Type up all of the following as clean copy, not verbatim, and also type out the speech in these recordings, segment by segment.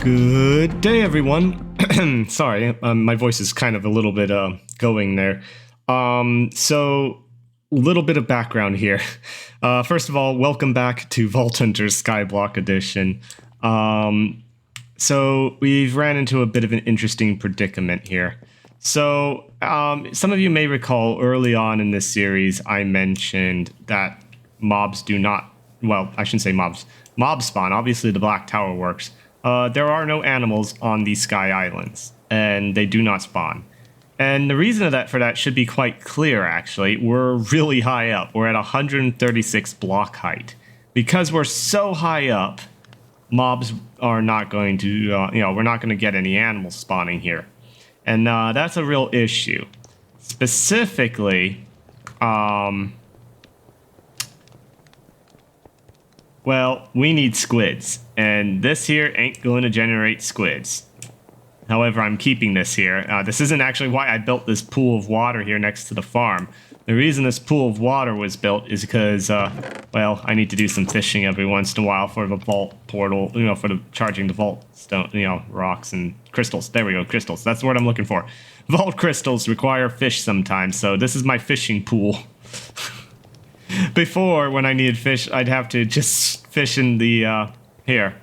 Good day, everyone. Sorry, my voice is kind of a little bit going there. So, little bit of background here. First of all, welcome back to Vault Hunters Skyblock Edition. So, we've ran into a bit of an interesting predicament here. So, some of you may recall early on in this series, I mentioned that mobs do not, well, I shouldn't say mobs. Mob spawn, obviously the Black Tower works. There are no animals on these Sky Islands, and they do not spawn. And the reason for that should be quite clear, actually. We're really high up. We're at 136 block height. Because we're so high up, mobs are not going to, we're not going to get any animals spawning here. And that's a real issue. Specifically, well, we need squids, and this here ain't going to generate squids. However, I'm keeping this here. This isn't actually why I built this pool of water here next to the farm. The reason this pool of water was built is because, well, I need to do some fishing every once in a while for the vault portal, for the charging the vault stone, rocks and crystals. There we go, crystals. That's the word I'm looking for. Vault crystals require fish sometimes, so this is my fishing pool. Before, when I needed fish, I'd have to just fish in the, here.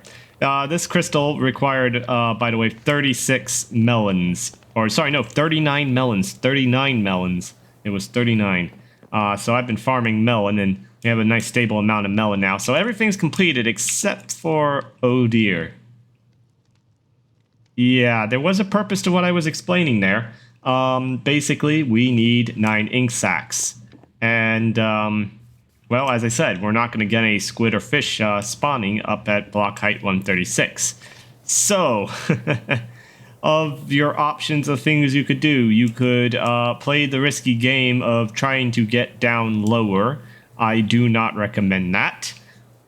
This crystal required, by the way, 36 melons. Or, sorry, no, 39 melons. 39 melons. It was 39. So I've been farming melon, and we have a nice stable amount of melon now. So everything's completed except for, oh dear. Yeah, there was a purpose to what I was explaining there. Basically, we need 9 ink sacs. And, well, as I said, we're not going to get any squid or fish spawning up at block height 136. So, of your options of things you could do, you could play the risky game of trying to get down lower. I do not recommend that.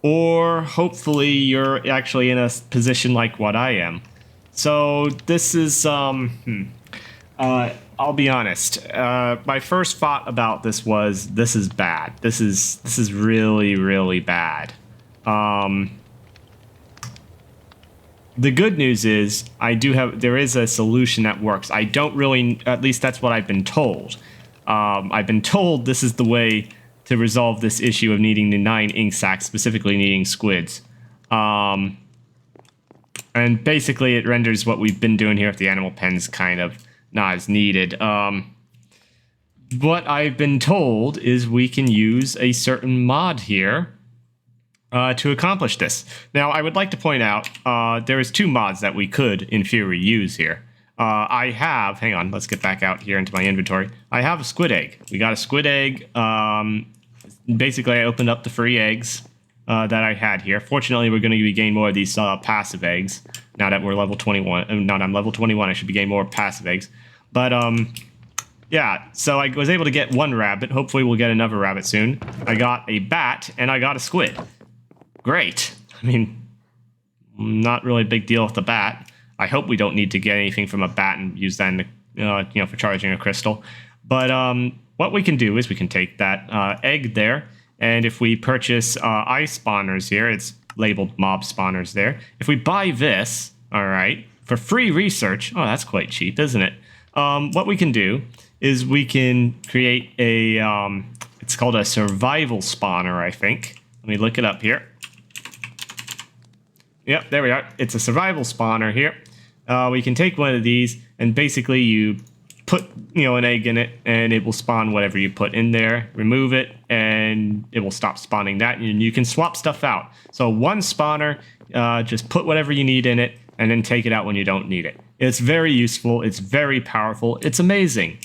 Or, hopefully, you're actually in a position like what I am. So, this is, I'll be honest. My first thought about this was, this is bad. This is really, really bad. The good news is, there is a solution that works. I don't really, at least that's what I've been told. I've been told this is the way to resolve this issue of needing the 9 ink sacs, specifically needing squids. And basically it renders what we've been doing here at the animal pens kind of not as needed. What I've been told is we can use a certain mod here to accomplish this. Now, I would like to point out there is 2 mods that we could, in theory, use here. I have, hang on, let's get back out here into my inventory. I have a squid egg. We got a squid egg. Basically, I opened up the free eggs that I had here. Fortunately, we're going to be getting more of these passive eggs now that we're level 21. Now that I'm level 21, I should be getting more passive eggs. But, yeah, so I was able to get 1 rabbit. Hopefully we'll get another rabbit soon. I got a bat, and I got a squid. Great. I mean, not really a big deal with the bat. I hope we don't need to get anything from a bat and use that in the, for charging a crystal. But what we can do is we can take that egg there, and if we purchase ice spawners here, it's labeled mob spawners there. If we buy this, all right, for free research, oh, that's quite cheap, isn't it? What we can do is we can create a, it's called a survival spawner, I think. Let me look it up here. Yep, there we are. It's a survival spawner here. We can take one of these, and basically you put, an egg in it, and it will spawn whatever you put in there. Remove it, and it will stop spawning that, and you can swap stuff out. So 1 spawner, just put whatever you need in it, and then take it out when you don't need it. It's very useful. It's very powerful. It's amazing.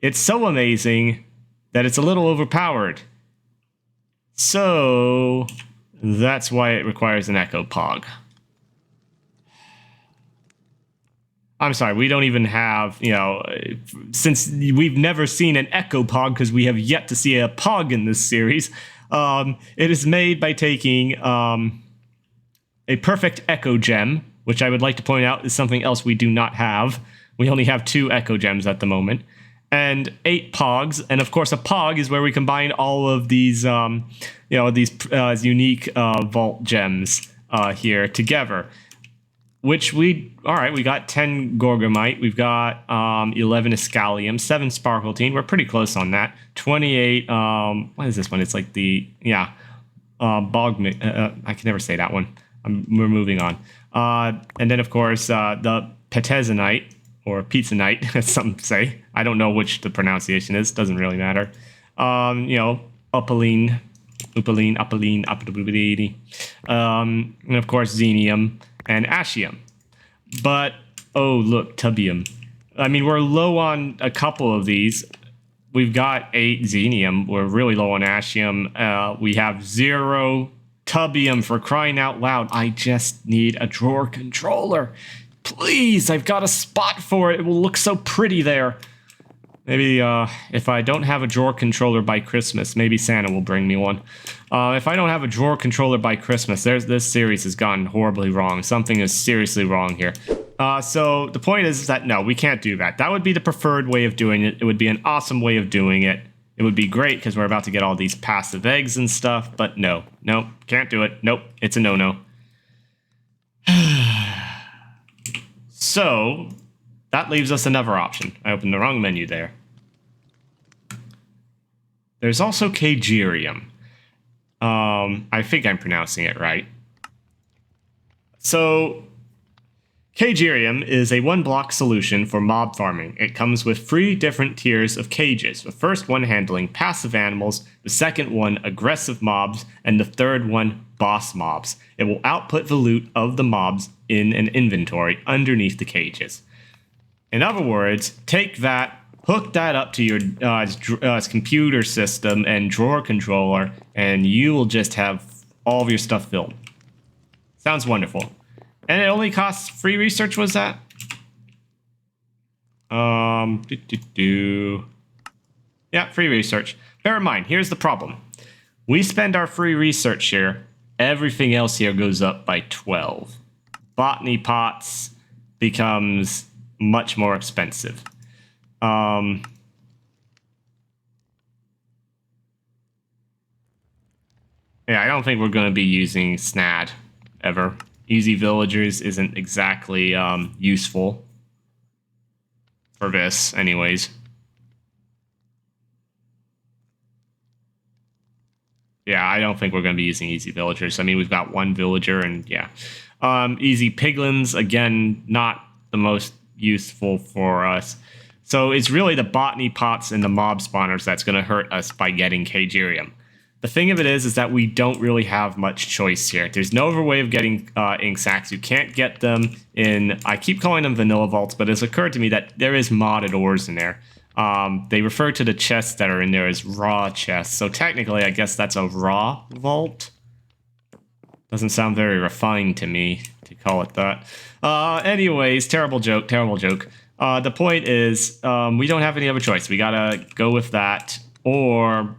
It's so amazing that it's a little overpowered. So that's why it requires an Echo Pog. I'm sorry, we don't even have, since we've never seen an Echo Pog because we have yet to see a Pog in this series, it is made by taking a perfect Echo Gem, which I would like to point out is something else we do not have. We only have 2 Echo Gems at the moment. And 8 Pogs, and of course a Pog is where we combine all of these, these unique Vault Gems here together. all right, we got 10 Gorgomite, we've got 11 Escallium, 7 Sparkletine, we're pretty close on that. 28, what is this one? It's like the, yeah, I can never say that one. We're moving on. And then, of course, the Petezonite, or Pizzanite, as some say. I don't know which the pronunciation is, doesn't really matter. You know, Upaline, and of course, Xenium and Ashium. But, oh, look, Tubium. I mean, we're low on a couple of these. We've got 8 Xenium. We're really low on Ashium. We have 0 Tubium, for crying out loud. I just need a drawer controller. Please, I've got a spot for it. It will look so pretty there. Maybe if I don't have a drawer controller by Christmas, maybe Santa will bring me one. If I don't have a drawer controller by Christmas, this series has gone horribly wrong. Something is seriously wrong here. So the point is that no, we can't do that. That would be the preferred way of doing it. It would be an awesome way of doing it. It would be great because we're about to get all these passive eggs and stuff, but no, can't do it. Nope, it's a no-no. So that leaves us another option. I opened the wrong menu there. There's also Cagerium. I think I'm pronouncing it right. So Cagerium is a one-block solution for mob farming. It comes with 3 different tiers of cages, the first one handling passive animals, the second one aggressive mobs, and the third one boss mobs. It will output the loot of the mobs in an inventory underneath the cages. In other words, take that, hook that up to your computer system and drawer controller, and you will just have all of your stuff filled. Sounds wonderful. And it only costs free research, was that? Yeah, free research. Bear in mind, here's the problem. We spend our free research here. Everything else here goes up by 12. Botany pots becomes much more expensive. Yeah, I don't think we're going to be using SNAD ever. Easy Villagers isn't exactly useful for this, anyways. Yeah, I don't think we're going to be using Easy Villagers. I mean, we've got 1 villager, and yeah. Easy Piglins, again, not the most useful for us. So it's really the botany pots and the mob spawners that's going to hurt us by getting Cagerium. The thing of it is that we don't really have much choice here. There's no other way of getting ink sacks. You can't get them in, I keep calling them vanilla vaults, but it's occurred to me that there is modded ores in there. They refer to the chests that are in there as raw chests. So technically, I guess that's a raw vault. Doesn't sound very refined to me to call it that. Anyways, terrible joke. The point is, we don't have any other choice. We gotta go with that, or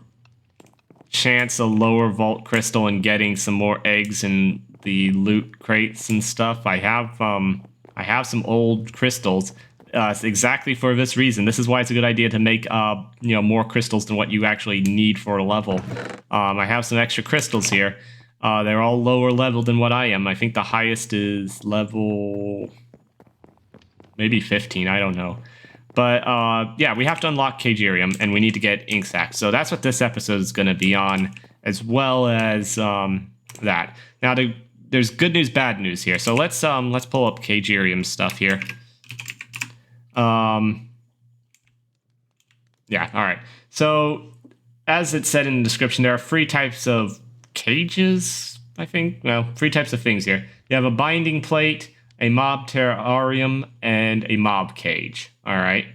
chance a lower vault crystal and getting some more eggs in the loot crates and stuff. I have some old crystals exactly for this reason. This is why it's a good idea to make more crystals than what you actually need for a level. I have some extra crystals here. They're all lower level than what I am. I think the highest is level maybe 15, I don't know. But yeah, we have to unlock Cagerium, and we need to get ink sacks. So that's what this episode is going to be on, as well as that. Now, there's good news, bad news here. So let's pull up Cagerium stuff here. Yeah, all right. So as it said in the description, there are 3 types of cages, I think. Well, 3 types of things here. You have a binding plate, a mob terrarium, and a mob cage. All right.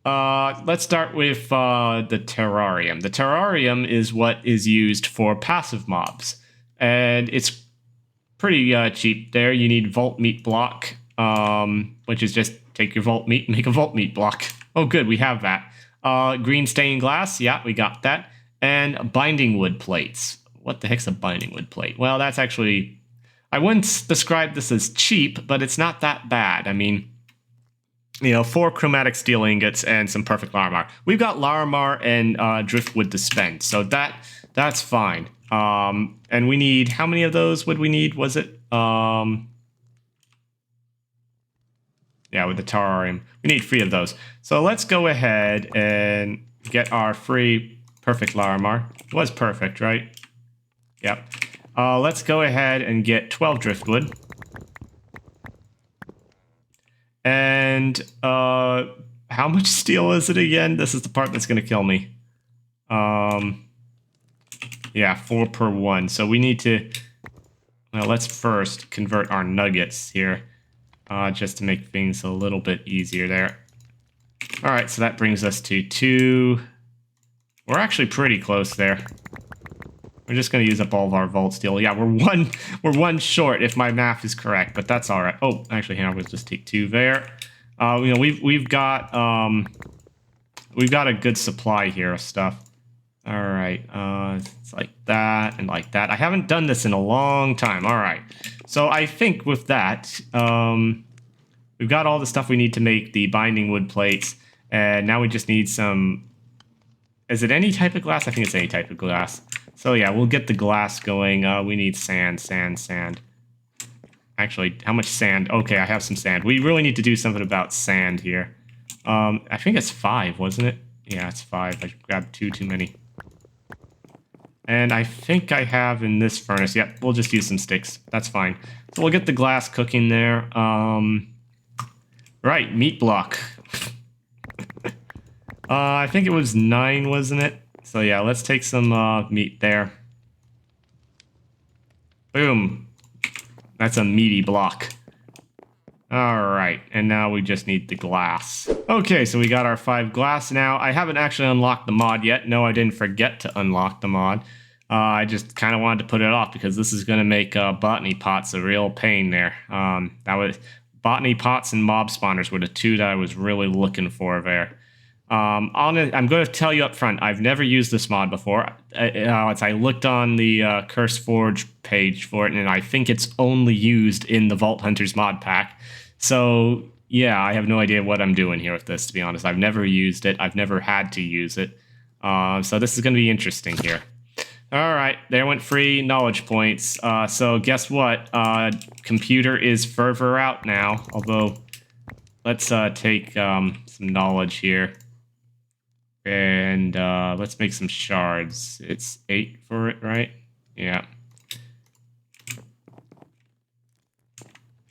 Let's start with the terrarium. The terrarium is what is used for passive mobs, and it's pretty cheap there. You need vault meat block, which is just take your vault meat and make a vault meat block. Oh, good, we have that. Green stained glass, yeah, we got that. And binding wood plates. What the heck's a binding wood plate? Well, that's actually... I wouldn't describe this as cheap, but it's not that bad. I mean, 4 chromatic steel ingots and some perfect Larimar. We've got Larimar and driftwood to spend, so that's fine. And we need, how many of those would we need? Was it Yeah, with the terrarium. We need 3 of those. So let's go ahead and get our free perfect Larimar. It was perfect, right? Yep. Let's go ahead and get 12 driftwood. And how much steel is it again? This is the part that's going to kill me. Yeah, 4 per 1. So we need to... Well, let's first convert our nuggets here. Just to make things a little bit easier there. Alright, so that brings us to 2. We're actually pretty close there. We're just going to use up all of our vault steel. Yeah, we're one short if my math is correct, but that's all right. Oh, actually, here, we'll just take 2 there. You know, we've got a good supply here of stuff. All right, it's like that and like that. I haven't done this in a long time. All right, so I think with that, we've got all the stuff we need to make the binding wood plates, and now we just need some. Is it any type of glass? I think it's any type of glass. So yeah, we'll get the glass going. We need sand. Actually, how much sand? Okay, I have some sand. We really need to do something about sand here. I think it's 5, wasn't it? Yeah, it's 5. I grabbed 2 too many. And I think I have in this furnace. Yep, we'll just use some sticks. That's fine. So we'll get the glass cooking there. Right, meat block. I think it was 9, wasn't it? So yeah, let's take some meat there. Boom. That's a meaty block. Alright, and now we just need the glass. Okay, so we got our 5 glass now. I haven't actually unlocked the mod yet. No, I didn't forget to unlock the mod. I just kind of wanted to put it off because this is going to make botany pots a real pain there. Botany pots and mob spawners were the 2 that I was really looking for there. I'm going to tell you up front, I've never used this mod before. I looked on the Curse Forge page for it, and I think it's only used in the Vault Hunters mod pack. So, yeah, I have no idea what I'm doing here with this, to be honest. I've never used it. I've never had to use it. So this is going to be interesting here. All right, there went free knowledge points. So guess what? Computer is further out now, although let's take some knowledge here. And let's make some shards. It's 8 for it, right? Yeah.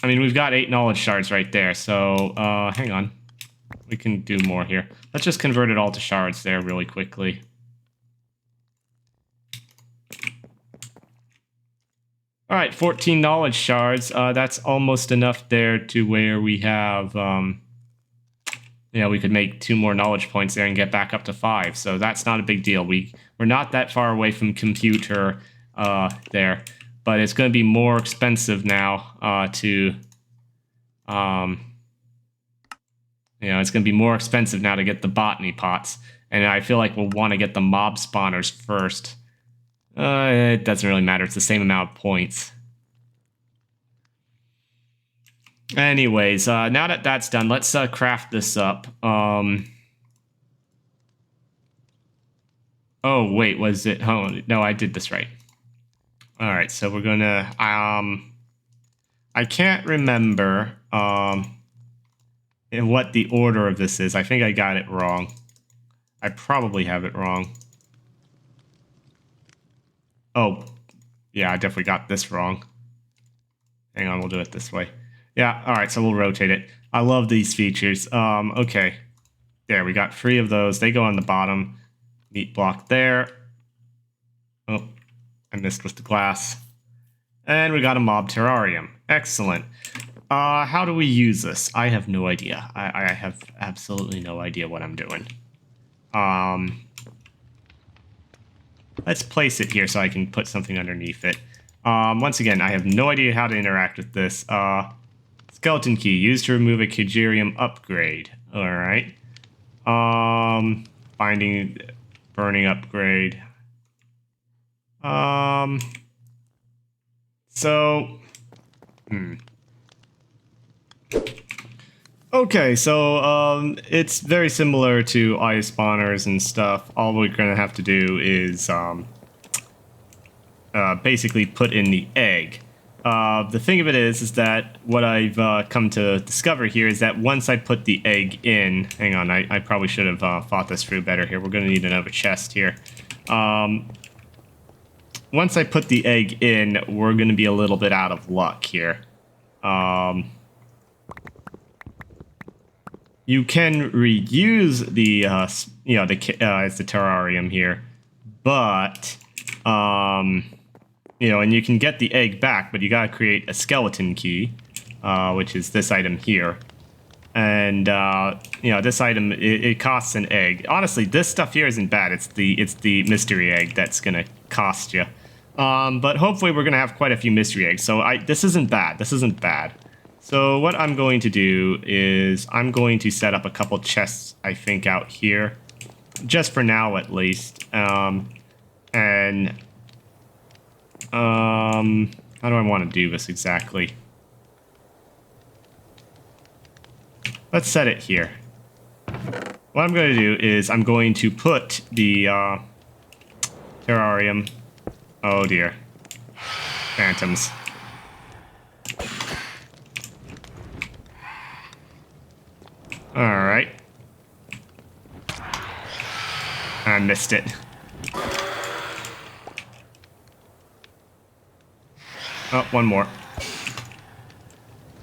I mean, we've got 8 knowledge shards right there, so hang on. We can do more here. Let's just convert it all to shards there really quickly. All right, 14 knowledge shards. That's almost enough there to where we have... we could make 2 more knowledge points there and get back up to 5. So that's not a big deal. We're not that far away from computer there, but it's going to be more expensive now it's going to be more expensive now to get the botany pots. And I feel like we'll want to get the mob spawners first. It doesn't really matter. It's the same amount of points. Anyways, now that that's done, let's craft this up. Oh, wait, was it? Oh, no, I did this right. All right, so we're gonna... I can't remember what the order of this is. I think I got it wrong. I probably have it wrong. Oh, yeah, I definitely got this wrong. Hang on, we'll do it this way. Yeah, all right, so we'll rotate it. I love these features. Okay, there, we got 3 of those. They go on the bottom. Meat block there. Oh, I missed with the glass. And we got a mob terrarium. Excellent. How do we use this? I have no idea. I have absolutely no idea what I'm doing. Let's place it here so I can put something underneath it. Once again, I have no idea how to interact with this. Skeleton key, used to remove a Cagerium upgrade. Alright. Binding, burning upgrade. Okay, so it's very similar to ice spawners and stuff. All we're gonna have to do is basically put in the egg. The thing of it is that what I've come to discover here is that once I put the egg in, hang on, I probably should have thought this through better here. We're going to need another chest here. Once I put the egg in, we're going to be a little bit out of luck here. You can reuse the, it's the terrarium here, but, and you can get the egg back, but you gotta create a skeleton key, which is this item here. And, this item, it costs an egg. Honestly, this stuff here isn't bad. It's the mystery egg that's gonna cost you. But hopefully we're gonna have quite a few mystery eggs, so this isn't bad. This isn't bad. So what I'm going to do is I'm going to set up a couple chests, I think, out here. Just for now, at least. How do I want to do this exactly? Let's set it here. What I'm going to do is I'm going to put the terrarium... Oh dear. Phantoms. Alright. I missed it. Oh, one more.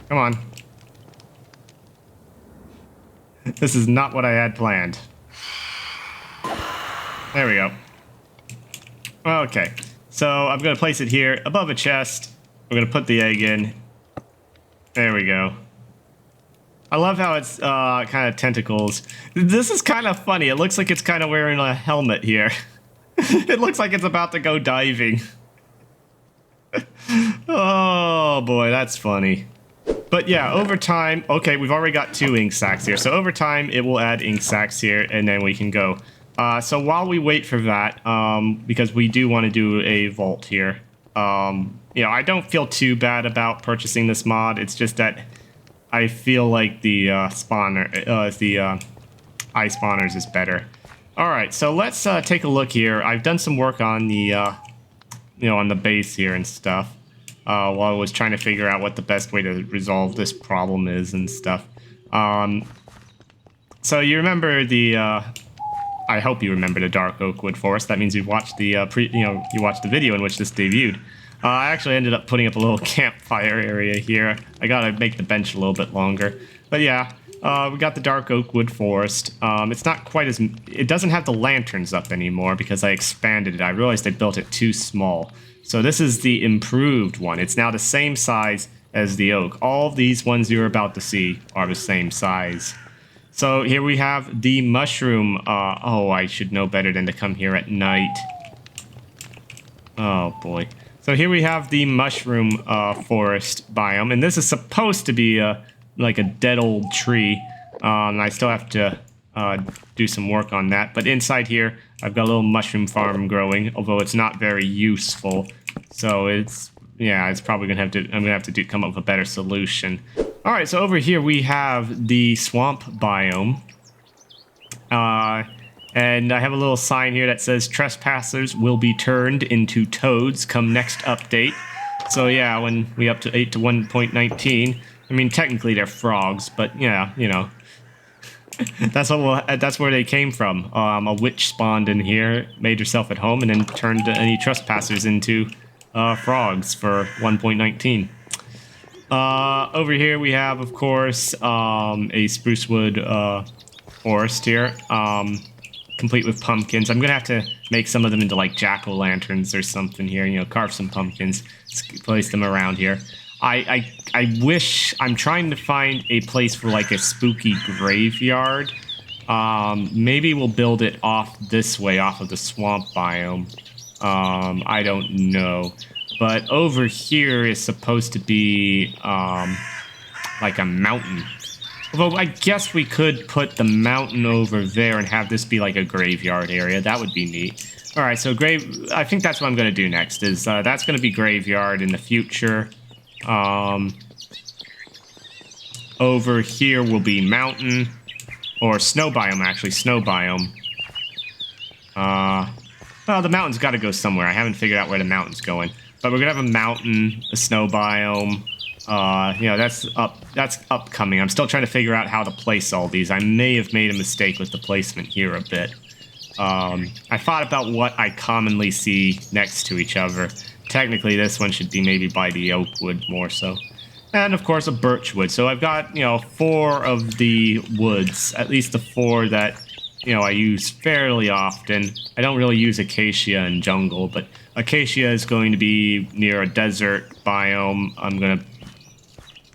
Come on. This is not what I had planned. There we go. Okay. So I'm going to place it here above a chest. We're going to put the egg in. There we go. I love how it's kind of tentacles. This is kind of funny. It looks like it's kind of wearing a helmet here. It looks like it's about to go diving. Oh boy, that's funny. But yeah, over time, okay, we've already got 2 ink sacs here. So over time, it will add ink sacs here, and then we can go. So while we wait for that, because we do want to do a vault here, I don't feel too bad about purchasing this mod. It's just that I feel like the eye spawners is better. All right, so let's take a look here. I've done some work on the, on the base here and stuff, while I was trying to figure out what the best way to resolve this problem is and stuff. So you remember the, I hope you remember the Dark Oak Wood Forest. That means you've watched the, you watched the video in which this debuted. I actually ended up putting up a little campfire area here. I gotta make the bench a little bit longer. But yeah, we got the Dark Oak Wood Forest. It's not quite as... It doesn't have the lanterns up anymore because I expanded it. I realized I built it too small. So this is the improved one. It's now the same size as the oak. All of these ones you're about to see are the same size. So here we have the mushroom. Oh, I should know better than to come here at night. Oh boy. So here we have the mushroom forest biome, and this is supposed to be like a dead old tree. I still have to do some work on that, but inside here I've got a little mushroom farm growing, although it's not very useful. So it's probably gonna have to. I'm gonna have to come up with a better solution. All right, so over here we have the swamp biome. And I have a little sign here that says trespassers will be turned into toads come next update. So yeah, when we up to 8 to 1.19, I mean technically they're frogs, but yeah, that's where they came from. A witch spawned in here, made herself at home, and then turned any trespassers into frogs for 1.19. Over here we have, of course, a spruce wood forest here. Complete with pumpkins. I'm gonna have to make some of them into like jack-o'-lanterns or something here, carve some pumpkins, place them around here. I wish, I'm trying to find a place for like a spooky graveyard. Maybe we'll build it off this way, off of the swamp biome. I don't know. But over here is supposed to be like a mountain. Although I guess we could put the mountain over there and have this be like a graveyard area. That would be neat. All right, so I think that's what I'm going to do next. Is that's going to be graveyard in the future. Over here will be mountain or snow biome. Actually, snow biome. Well, the mountain's got to go somewhere. I haven't figured out where the mountain's going. But we're gonna have a mountain, a snow biome. You know, that's upcoming. I'm still trying to figure out how to place all these. I may have made a mistake with the placement here a bit. I thought about what I commonly see next to each other. Technically, this one should be maybe by the oak wood more so. And, of course, a birch wood. So I've got, you know, 4 of the woods. At least the 4 that, you know, I use fairly often. I don't really use acacia in jungle, but acacia is going to be near a desert biome. I'm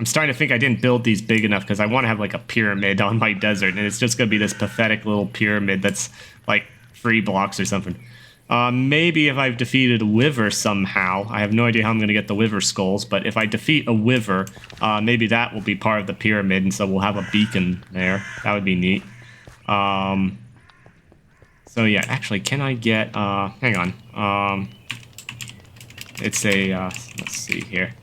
starting to think I didn't build these big enough because I want to have, like, a pyramid on my desert. And it's just going to be this pathetic little pyramid that's, like, 3 blocks or something. Maybe if I've defeated a Wither somehow, I have no idea how I'm going to get the Wither skulls, but if I defeat a Wither, maybe that will be part of the pyramid, and so we'll have a beacon there. That would be neat. So yeah, actually, can I get, hang on. It's a, let's see here.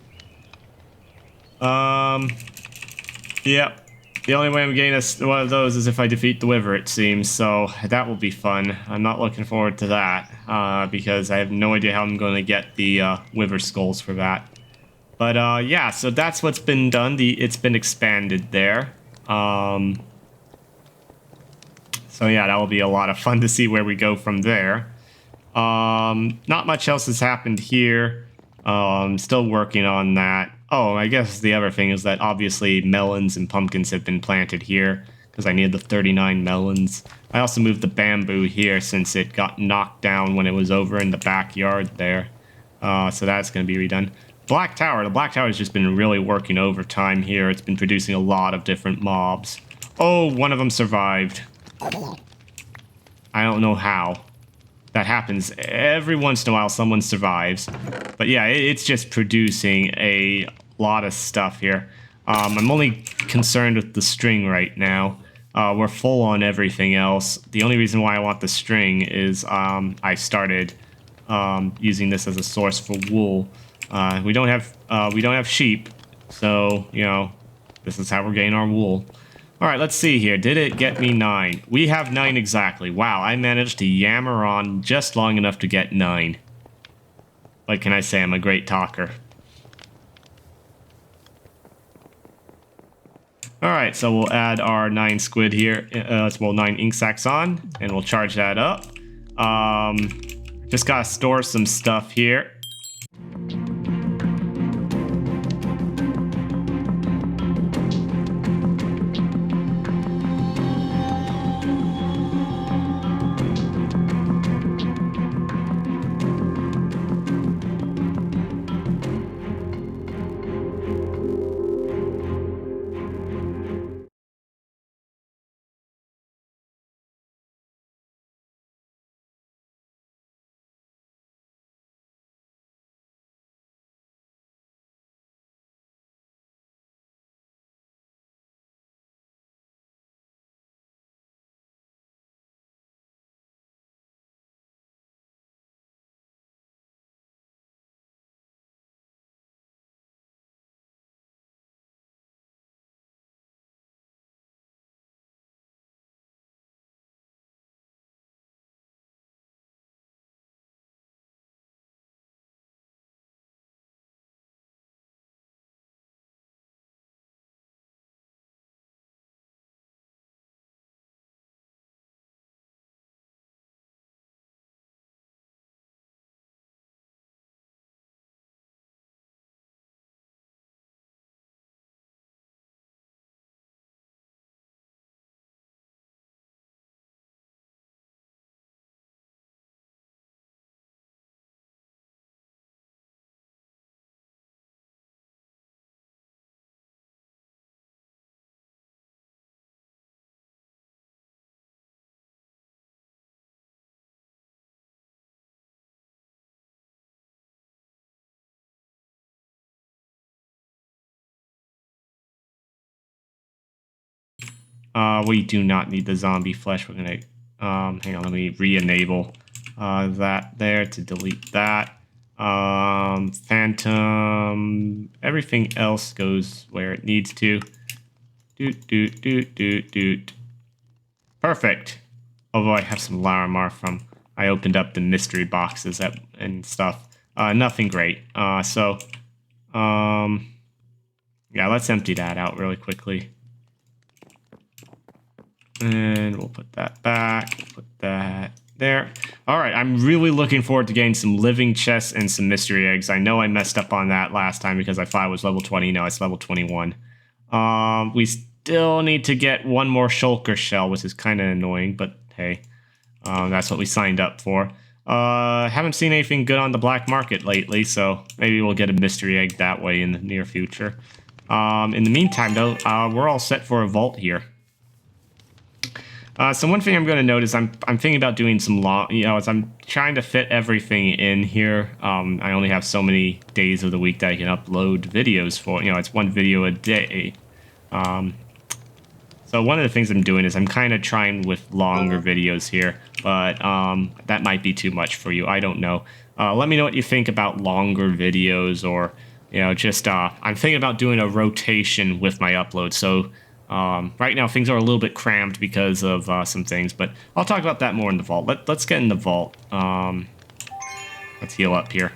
Yep. The only way I'm getting one of those is if I defeat the Wither, it seems, so that will be fun. I'm not looking forward to that, because I have no idea how I'm going to get the Wither skulls for that. But yeah, so that's what's been done. It's been expanded there. So yeah, that will be a lot of fun to see where we go from there. Not much else has happened here. Still working on that. Oh, I guess the other thing is that obviously melons and pumpkins have been planted here because I need the 39 melons. I also moved the bamboo here since it got knocked down when it was over in the backyard there. So that's going to be redone. Black Tower. The Black Tower has just been really working overtime here. It's been producing a lot of different mobs. Oh, one of them survived. I don't know how. That happens every once in a while, someone survives. But yeah, it's just producing a lot of stuff here. I'm only concerned with the string right now. We're full on everything else. The only reason why I want the string is I started using this as a source for wool. We don't have sheep, so you know this is how we're getting our wool. All right, let's see here. Did it get me 9? We have 9 exactly. Wow, I managed to yammer on just long enough to get 9. What can I say? I'm a great talker. All right, so we'll add our 9 squid here. Well, 9 ink sacs on, and we'll charge that up. Just gotta store some stuff here. We do not need the zombie flesh. We're gonna, hang on, let me re-enable that there to delete that. Phantom, everything else goes where it needs to. Doot. Perfect. Although I have some Larimar from, I opened up the mystery boxes and stuff. Nothing great. Yeah, let's empty that out really quickly. And we'll put that back, put that there. All right, I'm really looking forward to getting some living chests and some mystery eggs. I know I messed up on that last time because I thought it was level 20. No, it's level 21. We still need to get one more shulker shell, which is kind of annoying, but hey, that's what we signed up for. Haven't seen anything good on the black market lately, so maybe we'll get a mystery egg that way in the near future. In the meantime, though, we're all set for a vault here. So one thing I'm going to note is I'm thinking about doing some long, as I'm trying to fit everything in here. I only have so many days of the week that I can upload videos for. It's one video a day. So one of the things I'm doing is I'm kind of trying with longer videos here, but that might be too much for you. I don't know. Let me know what you think about longer videos, or just I'm thinking about doing a rotation with my upload. So. Right now, things are a little bit crammed because of some things, but I'll talk about that more in the vault. Let's get in the vault. Let's heal up here.